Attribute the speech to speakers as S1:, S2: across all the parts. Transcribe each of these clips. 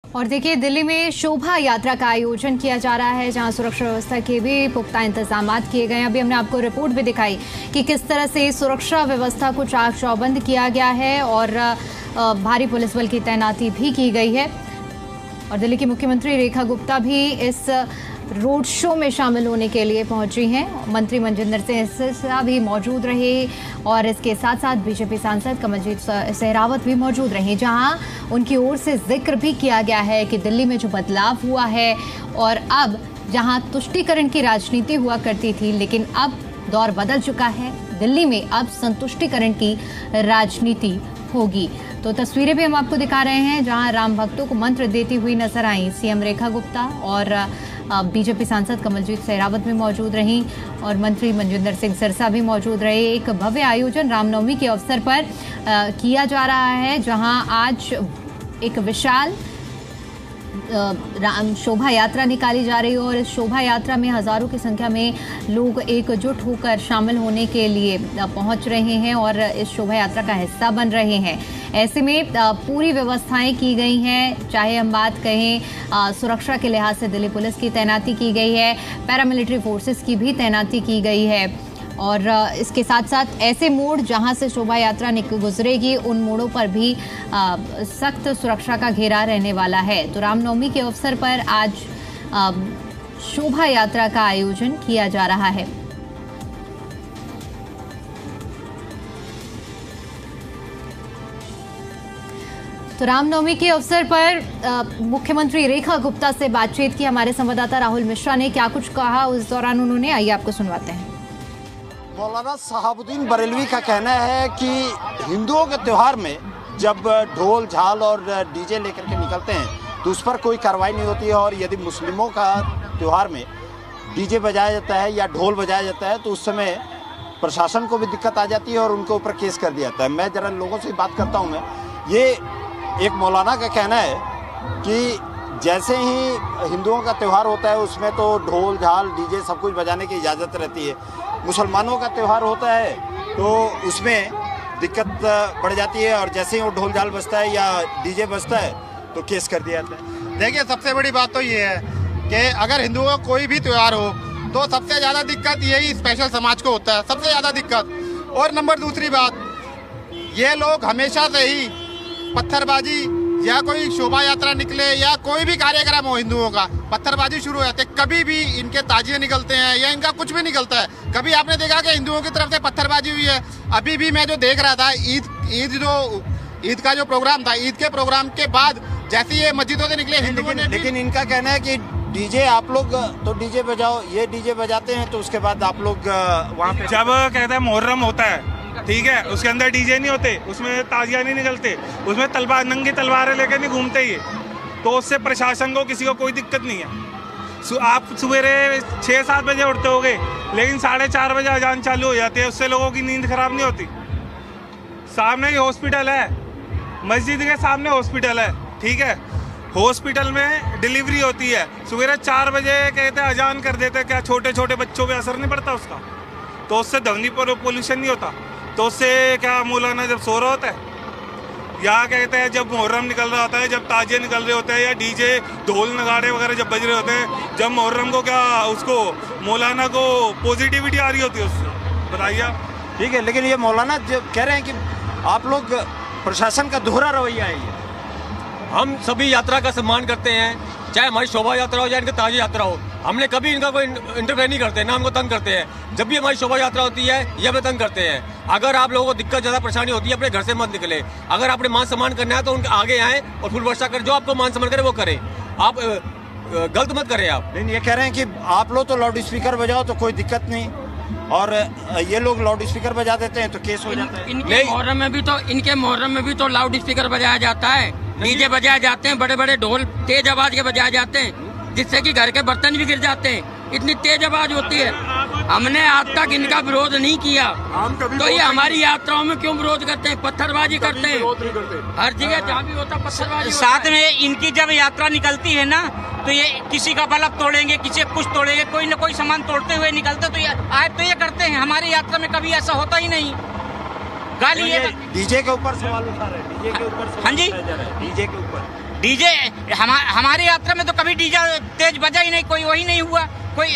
S1: और देखिए, दिल्ली में शोभा यात्रा का आयोजन किया जा रहा है, जहां सुरक्षा व्यवस्था के भी पुख्ता इंतजाम किए गए हैं। अभी हमने आपको रिपोर्ट भी दिखाई कि किस तरह से सुरक्षा व्यवस्था को चाक चौबंद किया गया है और भारी पुलिस बल की तैनाती भी की गई है। और दिल्ली की मुख्यमंत्री रेखा गुप्ता भी इस रोड शो में शामिल होने के लिए पहुंची हैं। मंत्री मनजिंदर सिंह सिरसा भी मौजूद रहे और इसके साथ साथ बीजेपी सांसद कमलजीत सहरावत भी मौजूद रहे, जहां उनकी ओर से जिक्र भी किया गया है कि दिल्ली में जो बदलाव हुआ है और अब जहां तुष्टीकरण की राजनीति हुआ करती थी, लेकिन अब दौर बदल चुका है। दिल्ली में अब संतुष्टीकरण की राजनीति होगी। तो तस्वीरें भी हम आपको दिखा रहे हैं, जहां राम भक्तों को मंत्र देती हुई नजर आई सीएम रेखा गुप्ता और बीजेपी सांसद कमलजीत सहरावत भी मौजूद रहीं और मंत्री मनजिंदर सिंह सिरसा भी मौजूद रहे। एक भव्य आयोजन रामनवमी के अवसर पर किया जा रहा है, जहां आज एक विशाल शोभा यात्रा निकाली जा रही है और इस शोभा यात्रा में हजारों की संख्या में लोग एकजुट होकर शामिल होने के लिए पहुंच रहे हैं और इस शोभा यात्रा का हिस्सा बन रहे हैं। ऐसे में पूरी व्यवस्थाएं की गई हैं, चाहे हम बात कहें सुरक्षा के लिहाज से दिल्ली पुलिस की तैनाती की गई है, पैरामिलिट्री फोर्सेस की भी तैनाती की गई है और इसके साथ साथ ऐसे मोड़ जहां से शोभा यात्रा गुजरेगी, उन मोड़ों पर भी सख्त सुरक्षा का घेरा रहने वाला है। तो रामनवमी के अवसर पर आज शोभा यात्रा का आयोजन किया जा रहा है। तो रामनवमी के अवसर पर मुख्यमंत्री रेखा गुप्ता से बातचीत की हमारे संवाददाता राहुल मिश्रा ने। क्या कुछ कहा उस दौरान उन्होंने, आइए आपको सुनवाते हैं।
S2: मौलाना साहबुद्दीन बरेलवी का कहना है कि हिंदुओं के त्यौहार में जब ढोल झाल और डीजे लेकर के निकलते हैं तो उस पर कोई कार्रवाई नहीं होती है, और यदि मुस्लिमों का त्यौहार में डीजे बजाया जाता है या ढोल बजाया जाता है तो उस समय प्रशासन को भी दिक्कत आ जाती है और उनके ऊपर केस कर दिया जाता है। मैं जरा लोगों से बात करता हूँ। मैं ये एक मौलाना का कहना है कि जैसे ही हिंदुओं का त्यौहार होता है उसमें तो ढोल झाल डीजे सब कुछ बजाने की इजाज़त रहती है, मुसलमानों का त्यौहार होता है तो उसमें दिक्कत बढ़ जाती है और जैसे ही वो ढोल झाल बजता है या डीजे बजता है तो केस कर दिया जाता है।
S3: देखिए, सबसे बड़ी बात तो ये है कि अगर हिंदुओं का कोई भी त्यौहार हो तो सबसे ज़्यादा दिक्कत यही स्पेशल समाज को होता है, सबसे ज़्यादा दिक्कत। और नंबर दूसरी बात, ये लोग हमेशा से ही पत्थरबाजी या कोई शोभा यात्रा निकले या कोई भी कार्यक्रम हो हिंदुओं का, पत्थरबाजी शुरू हो जाते, कभी भी इनके ताजिए निकलते हैं या इनका कुछ भी निकलता है। कभी आपने देखा कि हिंदुओं की तरफ से पत्थरबाजी हुई है? अभी भी मैं जो देख रहा था ईद का जो प्रोग्राम था, ईद के प्रोग्राम के बाद जैसे ये मस्जिदों से निकले हिंदुओं ने,
S2: लेकिन इनका कहना है कि डीजे आप लोग तो डीजे बजाओ, ये डीजे बजाते हैं तो उसके बाद आप लोग वहाँ पे
S4: जब कहते हैं मुहर्रम होता है, ठीक है, उसके अंदर डीजे नहीं होते, उसमें ताजिया नहीं निकलते, उसमें नंगी तलवारें लेकर नहीं घूमते ये, तो उससे प्रशासन को किसी को कोई दिक्कत नहीं है। आप सवेरे 6-7 बजे उठते होगे, लेकिन 4:30 बजे अजान चालू हो जाती है, उससे लोगों की नींद खराब नहीं होती। सामने ही हॉस्पिटल है, मस्जिद के सामने हॉस्पिटल है, ठीक है, हॉस्पिटल में डिलीवरी होती है, सवेरे 4 बजे कहते हैं अजान कर देते, क्या छोटे छोटे बच्चों पे असर नहीं पड़ता उसका? तो उससे ध्वनि पोल्यूशन नहीं होता, तो उससे क्या मौलाना जब सो रहा होता है या कहते हैं जब मुहर्रम निकल रहा होता है, जब ताजिए निकल रहे होते हैं या डीजे ढोल नगाड़े वगैरह जब बज रहे होते हैं, जब मुहर्रम को क्या उसको मौलाना को पॉजिटिविटी आ रही होती है उससे, बताइए आप।
S2: ठीक है, लेकिन ये मौलाना जब कह रहे हैं कि आप लोग प्रशासन का दोहरा रवैया है।
S5: हम सभी यात्रा का सम्मान करते हैं, चाहे हमारी शोभा यात्रा हो या इनकी ताजिया यात्रा हो, हमने कभी इनका कोई इंटरफेयर नहीं करते, ना हमको तंग करते हैं। जब भी हमारी शोभा यात्रा होती है ये हमें तंग करते हैं। अगर आप लोगों को दिक्कत ज्यादा परेशानी होती है, अपने घर से मत निकले। अगर आपने मान सम्मान करना है तो उनके आगे आए और फुल वर्षा कर, जो आपको मान सम्मान करे वो करे, आप गलत मत करें। आप
S2: लेकिन ये कह रहे हैं कि आप लोग तो लाउड स्पीकर बजाओ तो कोई दिक्कत नहीं, और ये लोग लाउड स्पीकर बजा देते हैं तो केस हो जाता है।
S6: इनके मुहर्रम में भी तो लाउड स्पीकर बजाया जाता है, डीजे बजाए जाते हैं, बड़े बड़े ढोल तेज आवाज के बजाए जाते हैं, जिससे कि घर के बर्तन भी गिर जाते हैं, इतनी तेज आवाज होती है। हमने आज तक इनका विरोध नहीं किया, तो ये हमारी यात्राओं में क्यों विरोध करते हैं? पत्थरबाजी करते हैं, हर जगह जहाँ भी होता पत्थरबाजी।
S7: साथ में इनकी जब यात्रा निकलती है ना, तो ये किसी का बल्ब तोड़ेंगे, किसी कुछ तोड़ेंगे, कोई न कोई सामान तोड़ते हुए निकलते, तो ये आज तो ये करते हैं। हमारी यात्रा में कभी ऐसा होता ही नहीं। गाली ये
S2: डीजे के ऊपर सवाल उठा रहे हैं, डीजे के ऊपर
S7: हाँ जी,
S2: डीजे के ऊपर
S7: डीजे हमारी यात्रा में तो कभी डीजे तेज बजा ही नहीं, कोई वही नहीं हुआ, कोई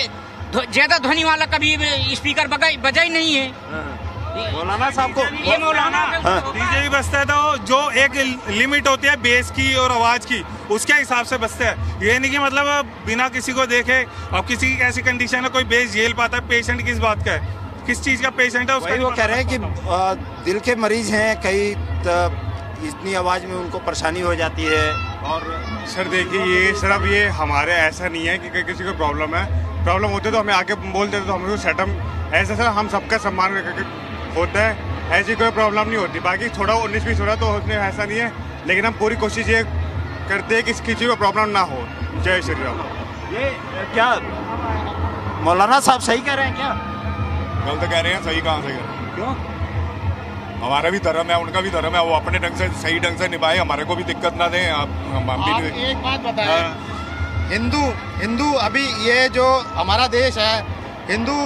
S7: ज्यादा ध्वनि वाला कभी स्पीकर बजा ही नहीं है।
S2: मौलाना साहब को
S7: ये मौलाना
S4: डीजे ही बजता है तो जो एक लिमिट होती है बेस की और आवाज की, उसके हिसाब से बजता है। ये नहीं कि मतलब बिना किसी को देखे, अब किसी की कैसी कंडीशन है कोई बेस झेल पाता है, पेशेंट किस बात का है, किस चीज का पेशेंट है उसका।
S2: वो कह रहे हैं कि दिल के मरीज हैं, कई इतनी आवाज में उनको परेशानी हो जाती है।
S8: और सर देखिए ये सिर्फ ये हमारे ऐसा नहीं है कि किसी को प्रॉब्लम है, प्रॉब्लम होते तो हमें आके बोल देते तो हम उसको सेटअप ऐसा सर हम सबका सम्मान होता है, ऐसी कोई प्रॉब्लम नहीं होती। बाकी थोड़ा 19-20 हो रहा तो उसमें ऐसा नहीं है, लेकिन हम पूरी कोशिश ये करते हैं कि किसी को प्रॉब्लम ना हो। जय श्री राम।
S2: ये क्या मौलाना साहब सही कह रहे हैं क्या?
S8: गलत कह रहे हैं, सही कहाँ से कह रहे हैं?
S2: क्यों?
S8: हमारा भी धर्म है, उनका भी धर्म है, वो अपने ढंग से सही ढंग से निभाए, हमारे को भी दिक्कत ना दें। हम भी
S3: एक बात बताएं, हिंदू अभी ये जो हमारा देश है हिंदू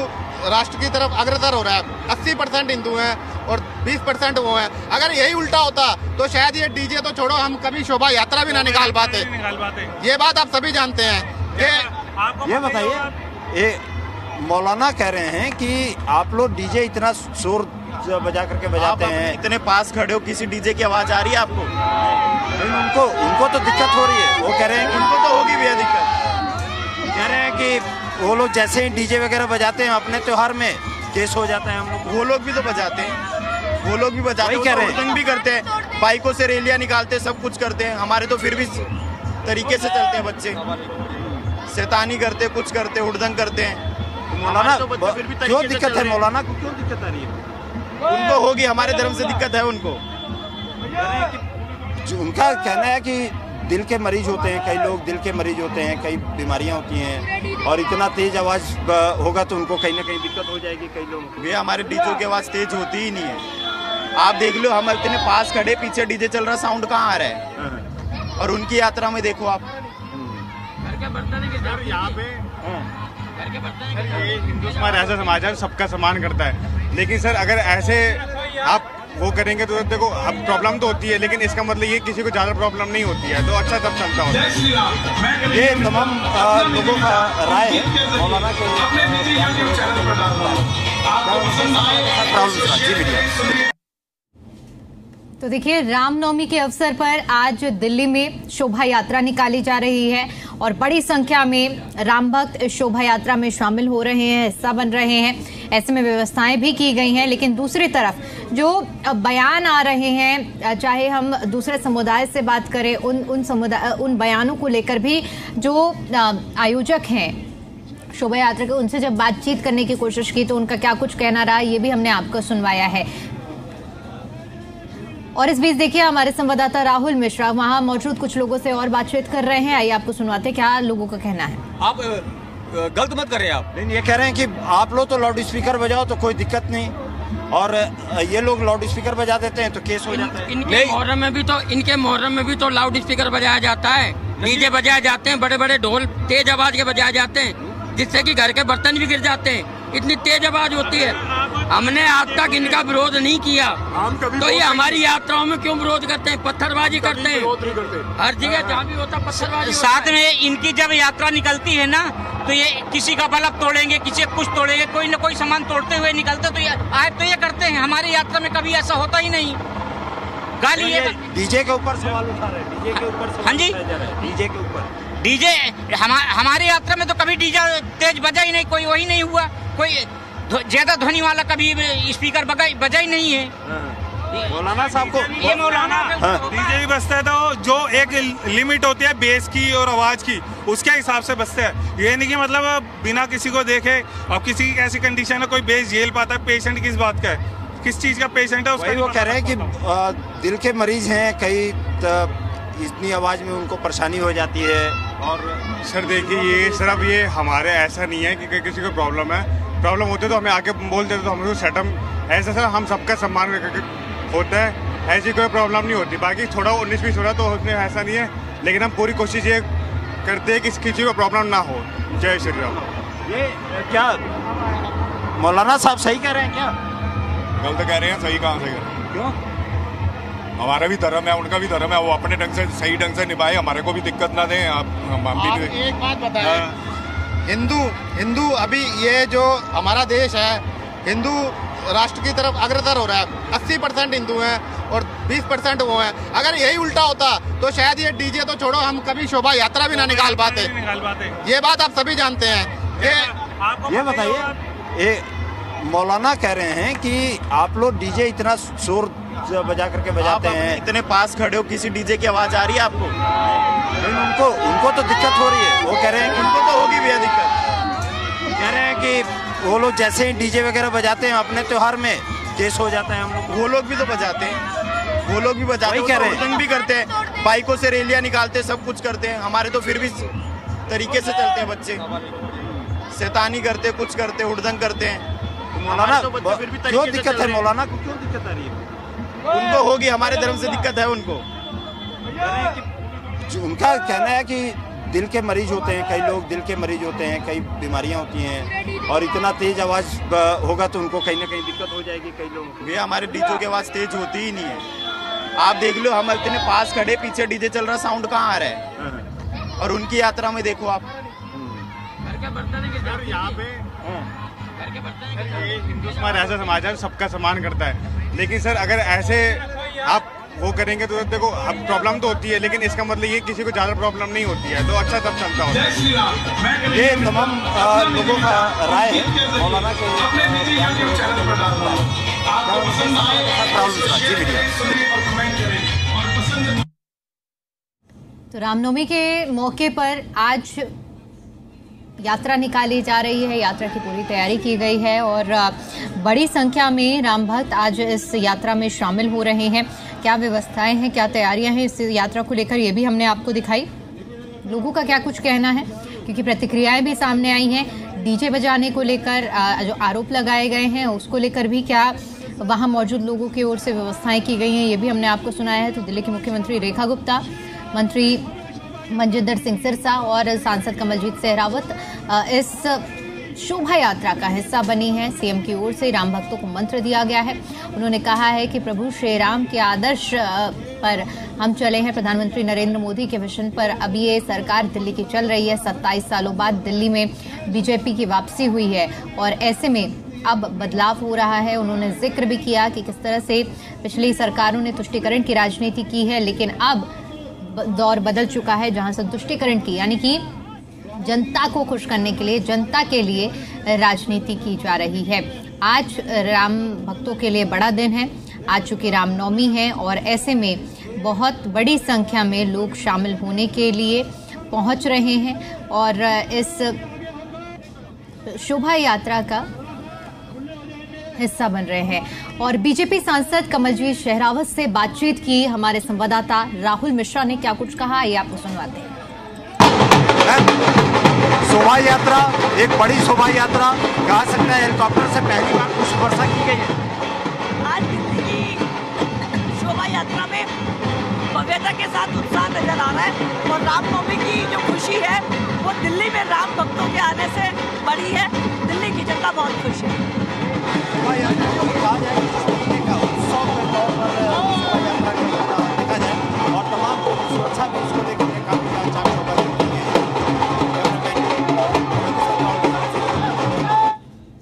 S3: राष्ट्र की तरफ अग्रसर हो रहा है। 80% हिंदू हैं और 20% वो हैं। अगर यही उल्टा होता तो शायद ये डीजे तो छोड़ो, हम कभी शोभा यात्रा भी ना निकाल पाते। ये बात आप सभी जानते हैं।
S2: ये बताइए, ये मौलाना कह रहे हैं कि आप लोग डीजे इतना शोर बजा करके बजाते हैं,
S9: इतने पास खड़े हो, किसी डीजे की आवाज आ रही है आपको?
S2: उनको तो दिक्कत हो रही है। वो कह रहे हैं कि
S9: उनको तो होगी भैया दिक्कत।
S2: कह रहे हैं कि वो लोग जैसे ही डीजे वगैरह बजाते हैं अपने त्योहार में केस हो जाता है। हम लोग
S9: वो लोग भी तो बजाते हैं, वो लोग भी बजाते हैं,
S2: कह रहे हैं
S9: भी करते हैं, बाइकों से रैलियां निकालते हैं, सब कुछ करते हैं। हमारे तो फिर भी तरीके से चलते हैं बच्चे, शैतानी करते, कुछ करते, हुड़दंग करते हैं।
S2: मौलाना
S9: तो बच्चे फिर भी
S2: क्यों दिक्कत है? मौलाना को क्यों दिक्कत आ रही है?
S9: उनको होगी, हमारे धर्म से दिक्कत है उनको।
S2: उनका कहना है कि दिल के मरीज होते हैं, कई लोग दिल के मरीज होते हैं, कई बीमारियां होती हैं और इतना तेज आवाज होगा तो उनको कहीं ना कहीं दिक्कत हो जाएगी। कई लोग
S9: भैया हमारे डीजे की आवाज तेज होती ही नहीं है। आप देख लो, हम इतने पास खड़े, पीछे डीजे चल रहा, साउंड कहाँ आ रहा है? और उनकी यात्रा में देखो आप,
S8: यहाँ पे हिंदू समाज ऐसा समाज है सबका सम्मान करता है, लेकिन सर अगर ऐसे आप वो करेंगे तो देखो अब प्रॉब्लम तो होती है, लेकिन इसका मतलब ये किसी को ज़्यादा प्रॉब्लम नहीं होती है, तो अच्छा सब चलता होता है।
S2: ये तमाम लोगों का राय है मौलाना के।
S1: तो देखिए, रामनवमी के अवसर पर आज दिल्ली में शोभा यात्रा निकाली जा रही है और बड़ी संख्या में राम भक्त शोभा यात्रा में शामिल हो रहे हैं, हिस्सा बन रहे हैं। ऐसे में व्यवस्थाएं भी की गई हैं, लेकिन दूसरी तरफ जो बयान आ रहे हैं, चाहे हम दूसरे समुदाय से बात करें, उन बयानों को लेकर भी जो आयोजक हैं शोभा यात्रा के, उनसे जब बातचीत करने की कोशिश की तो उनका क्या कुछ कहना रहा, ये भी हमने आपको सुनवाया है। और इस बीच देखिए, हमारे संवाददाता राहुल मिश्रा वहां मौजूद कुछ लोगों से और बातचीत कर रहे हैं। आइए आपको सुनवाते क्या लोगों का कहना है।
S5: आप गलत मत करें आप।
S2: नहीं, ये कह रहे हैं कि आप लोग तो लाउड स्पीकर बजाओ तो कोई दिक्कत नहीं, और ये लोग लाउड स्पीकर बजा देते हैं तो केस हो जाता है।
S6: इनके मुहर्रम में भी तो लाउड स्पीकर बजाया जाता है, डीजे बजाए जाते हैं, बड़े बड़े ढोल तेज आवाज के बजाए जाते हैं, जिससे कि घर के बर्तन भी गिर जाते हैं, इतनी तेज आवाज होती है। हमने आज तक इनका विरोध नहीं किया, तो ये हमारी यात्राओं में क्यों विरोध करते हैं? पत्थरबाजी करते हैं, हर जगह जहाँ भी होता पत्थरबाजी।
S7: साथ में इनकी जब यात्रा निकलती है ना, तो ये किसी का बल्ब तोड़ेंगे, किसी का कुछ तोड़ेंगे, कोई न कोई सामान तोड़ते हुए निकलते, तो ये करते हैं। हमारी यात्रा में कभी ऐसा होता ही नहीं। गाली ये
S2: डीजे के ऊपर सवाल उठा रहे हैं, डीजे के ऊपर।
S7: हाँ जी,
S2: डीजे के ऊपर।
S7: डीजे हमारी यात्रा में तो कभी डीजे तेज बजा ही नहीं, कोई वही नहीं हुआ, कोई ज्यादा ध्वनि वाला कभी स्पीकर बजा ही नहीं है।
S2: मौलाना साहब को
S7: ये मौलाना
S4: डीजे ही बजता है तो जो एक लिमिट होती है बेस की और आवाज की, उसके हिसाब से बजता है। ये नहीं कि मतलब बिना किसी को देखे, अब किसी की कैसी कंडीशन है कोई बेस झेल पाता है, पेशेंट किस बात का है, किस चीज का पेशेंट है उसका।
S2: वो कह रहे हैं कि दिल के मरीज हैं, कई इतनी आवाज में उनको परेशानी हो जाती है।
S8: और सर देखिए ये सिर्फ ये हमारे ऐसा नहीं है कि किसी को प्रॉब्लम है, प्रॉब्लम होते तो हमें आके बोल देते तो हम उसको सेटअप ऐसा सर हम सबका सम्मान होता है, ऐसी कोई प्रॉब्लम नहीं होती। बाकी थोड़ा 19-20 हो रहा तो उसमें ऐसा नहीं है, लेकिन हम पूरी कोशिश ये करते हैं कि किसी को प्रॉब्लम ना हो। जय श्री राम।
S2: ये क्या मौलाना साहब सही कह रहे हैं क्या?
S8: गलत कह रहे हैं, सही कहाँ से कह रहे हैं?
S2: क्यों?
S8: हमारा भी धर्म है, उनका भी धर्म है, वो अपने ढंग से सही ढंग से निभाए, हमारे को भी दिक्कत ना दें। हम भी
S3: एक बात बताएं, हिंदू अभी ये जो हमारा देश है हिंदू राष्ट्र की तरफ अग्रसर हो रहा है। 80% हिंदू हैं और 20% वो हैं। अगर यही उल्टा होता तो शायद ये डीजे तो छोड़ो, हम कभी शोभा यात्रा भी ना निकाल पाते। ये बात आप सभी जानते हैं।
S2: ये बताइए, मौलाना कह रहे हैं कि आप लोग डीजे इतना शोर बजा करके बजाते हैं,
S9: इतने पास खड़े हो, किसी डीजे की आवाज आ रही है आपको?
S2: उनको तो दिक्कत हो रही है। वो कह रहे हैं कि
S9: उनको तो होगी भैया दिक्कत।
S2: कह रहे हैं कि वो लोग जैसे ही डीजे वगैरह बजाते हैं अपने त्योहार में केस हो जाता है। हम लोग,
S9: वो लोग भी तो बजाते हैं, वो लोग भी बजाते हैं, हुड़दंग भी करते हैं, बाइकों से रैलियां निकालते हैं, सब कुछ करते हैं। हमारे तो फिर भी तरीके से चलते हैं बच्चे, शैतानी करते, कुछ करते, हुड़दंग करते हैं।
S2: मौलाना क्यों दिक्कत है? मौलाना को क्यों दिक्कत आ रही है?
S9: उनको होगी, हमारे धर्म से दिक्कत है उनको।
S2: उनका कहना है कि दिल के मरीज होते हैं, कई लोग दिल के मरीज होते हैं, कई बीमारियां होती हैं और इतना तेज आवाज होगा तो उनको कहीं ना कहीं दिक्कत हो जाएगी कई लोगों को।
S9: भैया हमारे डीजे की आवाज तेज होती ही नहीं है। आप देख लो, हम इतने पास खड़े, पीछे डीजे चल रहा, साउंड कहाँ आ रहा है? और उनकी यात्रा में देखो आप,
S8: यहाँ पे हिंदू समाज ऐसा समाज है सबका सम्मान करता है, लेकिन सर अगर ऐसे आप वो करेंगे तो देखो अब प्रॉब्लम तो होती है, लेकिन इसका मतलब ये किसी को ज्यादा प्रॉब्लम नहीं होती है, तो अच्छा सब चलता होता है।
S2: ये तमाम लोगों का राय है मौलाना के।
S1: तो रामनवमी के मौके पर आज यात्रा निकाली जा रही है, यात्रा की पूरी तैयारी की गई है और बड़ी संख्या में राम भक्त आज इस यात्रा में शामिल हो रहे हैं। क्या व्यवस्थाएं हैं, क्या तैयारियां हैं इस यात्रा को लेकर, ये भी हमने आपको दिखाई। लोगों का क्या कुछ कहना है, क्योंकि प्रतिक्रियाएं भी सामने आई हैं। डीजे बजाने को लेकर जो आरोप लगाए गए हैं उसको लेकर भी क्या वहां मौजूद लोगों की ओर से व्यवस्थाएं की गई हैं, ये भी हमने आपको सुनाया है। तो दिल्ली की मुख्यमंत्री रेखा गुप्ता, मंत्री मनजिंदर सिंह सिरसा और सांसद कमलजीत सहरावत इस शोभा यात्रा का हिस्सा बनी है। सीएम की ओर से राम भक्तों को मंत्र दिया गया है। उन्होंने कहा है कि प्रभु श्री राम के आदर्श पर हम चले हैं। प्रधानमंत्री नरेंद्र मोदी के विजन पर अब ये सरकार दिल्ली की चल रही है। 27 सालों बाद दिल्ली में बीजेपी की वापसी हुई है और ऐसे में अब बदलाव हो रहा है। उन्होंने जिक्र भी किया कि किस तरह से पिछली सरकारों ने तुष्टीकरण की राजनीति की है, लेकिन अब दौर बदल चुका है जहां संतुष्टीकरण की यानी कि जनता को खुश करने के लिए, जनता के लिए राजनीति की जा रही है। आज राम भक्तों के लिए बड़ा दिन है, आज चूंकि रामनवमी है और ऐसे में बहुत बड़ी संख्या में लोग शामिल होने के लिए पहुंच रहे हैं और इस शोभा यात्रा का हिस्सा बन रहे हैं। और बीजेपी सांसद कमलजीत सहरावत से बातचीत की हमारे संवाददाता राहुल मिश्रा ने क्या कुछ कहा, ये आपको सुनवाते हैं।
S2: शोभा यात्रा, एक बड़ी शोभा यात्रा कहा सकते हैं, हेलीकॉप्टर से पहली बार पुष्प वर्षा की गई है।
S10: आज दिल्ली की शोभा यात्रा में भव्यता के साथ उत्साह नजर आ रहा है और रामनवमी की जो खुशी है वो दिल्ली में राम भक्तों के आने से बड़ी है। दिल्ली की जनता बहुत खुश है।
S2: शोभा यात्रा को कहा जाए का उत्सव के तौर पर शोभा यात्रा को देखा जाए और तमाम सुरक्षा भी इसको लेकर के काफी चाक चौबंद की गई है।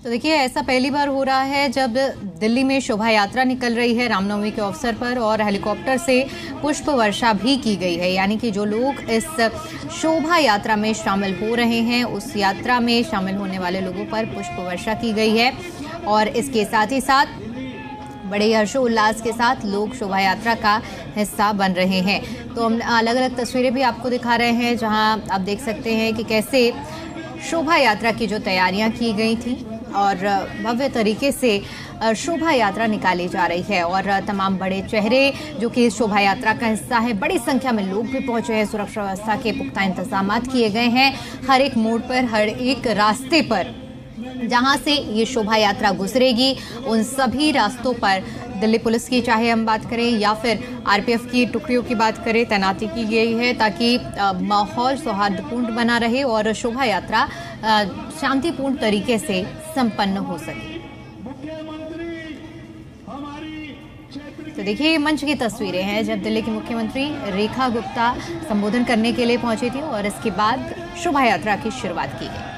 S1: तो देखिए, ऐसा पहली बार हो रहा है जब दिल्ली में शोभा यात्रा निकल रही है रामनवमी के अवसर पर और हेलीकॉप्टर से पुष्प वर्षा भी की गई है। यानी कि जो लोग इस शोभा यात्रा में शामिल हो रहे हैं उस यात्रा में शामिल होने वाले लोगों पर पुष्प वर्षा की गई है और इसके साथ ही साथ बड़े हर्षोल्लास के साथ लोग शोभा यात्रा का हिस्सा बन रहे हैं। तो हम अलग अलग तस्वीरें भी आपको दिखा रहे हैं जहां आप देख सकते हैं कि कैसे शोभा यात्रा की जो तैयारियां की गई थी और भव्य तरीके से शोभा यात्रा निकाली जा रही है और तमाम बड़े चेहरे जो कि इस शोभा यात्रा का हिस्सा है, बड़ी संख्या में लोग भी पहुंचे हैं। सुरक्षा व्यवस्था के पुख्ता इंतजाम किए गए हैं। हर एक मोड़ पर, हर एक रास्ते पर जहां से ये शोभा यात्रा गुजरेगी उन सभी रास्तों पर दिल्ली पुलिस की चाहे हम बात करें या फिर आरपीएफ की टुकड़ियों की बात करें, तैनाती की गई है ताकि माहौल सौहार्दपूर्ण बना रहे और शोभा यात्रा शांतिपूर्ण तरीके से संपन्न हो सके। तो देखिए ये मंच की तस्वीरें हैं जब दिल्ली की मुख्यमंत्री रेखा गुप्ता संबोधन करने के लिए पहुंची थी और इसके बाद शोभा यात्रा की शुरुआत की गई।